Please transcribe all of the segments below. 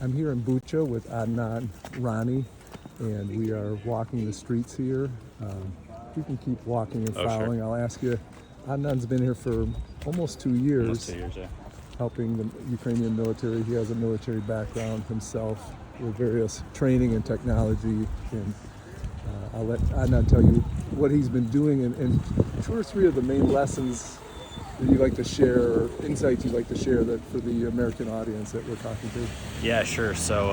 I'm here in Bucha with Adnan, Ronnie, and we are walking the streets here. You can keep walking and following. Sure. I'll ask you, Adnan's been here for almost 2 years. Almost 2 years, yeah. Helping the Ukrainian military. He has a military background himself with various training and technology. And I'll let Adnan tell you what he's been doing and 2 or 3 of the main lessons that you'd like to share, or insights you'd like to share that for the American audience that we're talking to. Yeah, sure. So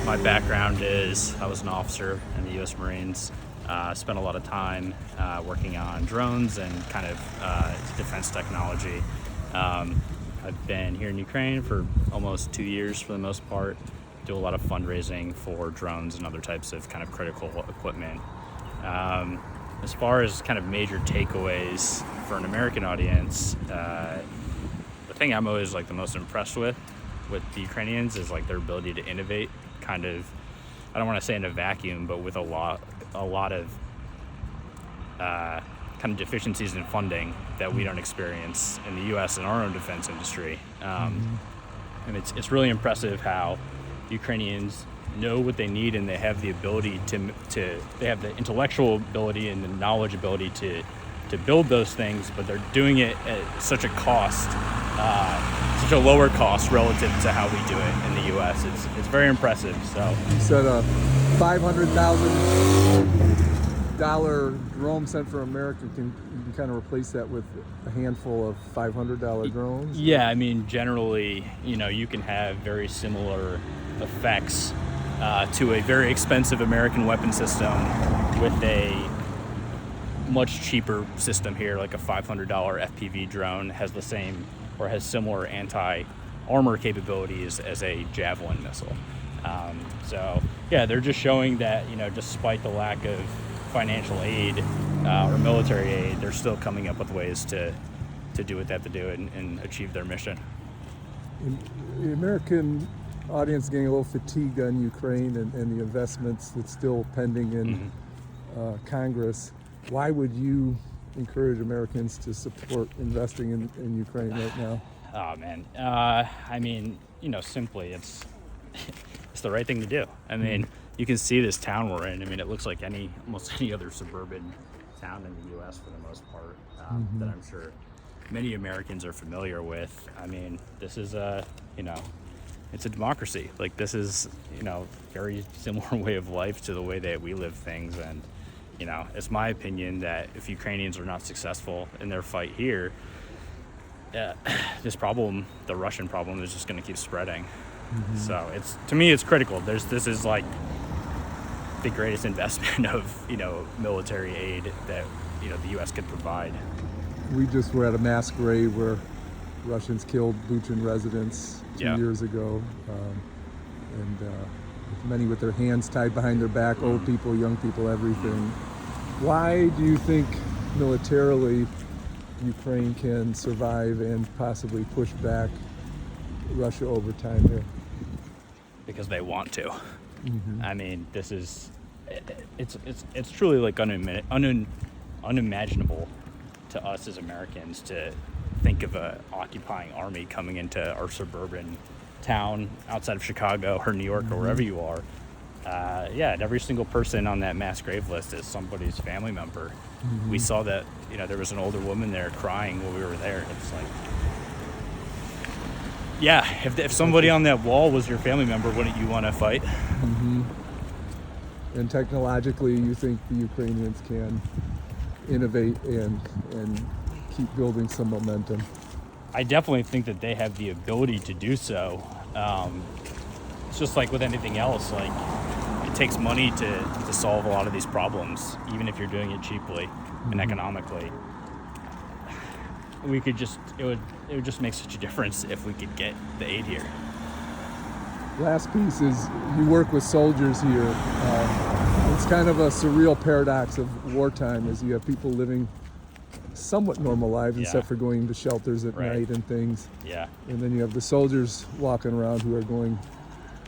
my background is I was an officer in the U.S. Marines. Spent a lot of time working on drones and kind of defense technology. I've been here in Ukraine for almost 2 years for the most part. Do a lot of fundraising for drones and other types of kind of critical equipment. As far as kind of major takeaways for an American audience, the thing I'm always like the most impressed with the Ukrainians is like their ability to innovate, kind of, I don't want to say in a vacuum, but with a lot of kind of deficiencies in funding that we don't experience in the U.S. in our own defense industry. And it's really impressive how Ukrainians know what they need, and they have the ability they have the intellectual ability and the knowledge ability to build those things, but they're doing it at such a cost, such a lower cost relative to how we do it in the U.S. It's very impressive. So you said a $500,000 drone sent for America, you can kind of replace that with a handful of $500 drones? Yeah, I mean, generally, you can have very similar effects to a very expensive American weapon system with a much cheaper system here, like a $500 FPV drone has the same or has similar anti-armor capabilities as a Javelin missile. So yeah, they're just showing that, despite the lack of financial aid or military aid, they're still coming up with ways to do what they have to do and achieve their mission. The American audience is getting a little fatigued on Ukraine and the investments that's still pending in Congress. Why would you encourage Americans to support investing in Ukraine right now? Oh man, I mean, simply it's the right thing to do. I mean, you can see this town we're in. I mean, it looks like almost any other suburban town in the U.S. for the most part, that I'm sure many Americans are familiar with. I mean, this is it's a democracy. Like, this is, very similar way of life to the way that we live things. And, it's my opinion that if Ukrainians are not successful in their fight here, this problem, the Russian problem, is just going to keep spreading. So to me, it's critical. This is like the greatest investment of, military aid that, the U.S. could provide. We just were at a mass grave where Russians killed Buchan residents 2 years ago, and many with their hands tied behind their back, old people, young people, everything. Why do you think militarily Ukraine can survive and possibly push back Russia over time here? Because they want to. I mean, this is it's truly like unimaginable to us as Americans to think of a occupying army coming into our suburban town outside of Chicago or New York or wherever you are. And every single person on that mass grave list is somebody's family member. We saw that, there was an older woman there crying while we were there. It's like, yeah, if somebody on that wall was your family member, wouldn't you want to fight? And technologically, you think the Ukrainians can innovate and keep building some momentum? I definitely think that they have the ability to do so. It's just like with anything else, like, it takes money to solve a lot of these problems, even if you're doing it cheaply and economically. It would just make such a difference if we could get the aid here. Last piece is, you work with soldiers here. It's kind of a surreal paradox of wartime, as you have people living somewhat normal lives, except for going to shelters at night and things. Yeah. And then you have the soldiers walking around who are going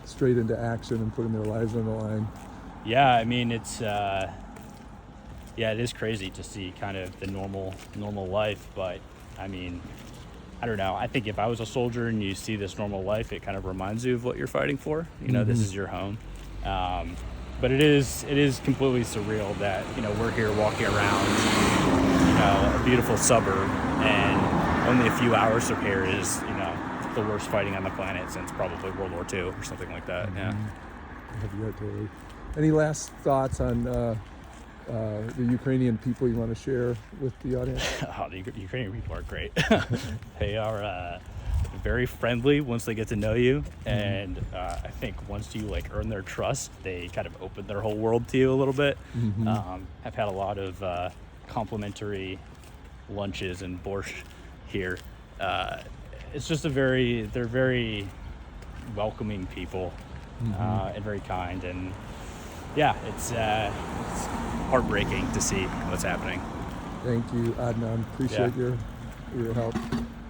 straight into action and putting their lives on the line. Yeah, I mean, it is crazy to see kind of the normal life, but I mean, I don't know. I think if I was a soldier and you see this normal life, it kind of reminds you of what you're fighting for. You know, this is your home. But it is completely surreal that, you know, we're here walking around, you know, a beautiful suburb, and only a few hours from here is, you know, the worst fighting on the planet since probably World War II or something like that. Yeah. Totally. Any last thoughts on the Ukrainian people you want to share with the audience? Oh, the Ukrainian people are great. They are very friendly once they get to know you, and I think once you like earn their trust, they kind of open their whole world to you a little bit. I've had a lot of complimentary lunches and borscht here. It's just they're very welcoming people, and very kind, and yeah, it's heartbreaking to see what's happening. Thank you, Adnan. Appreciate your help.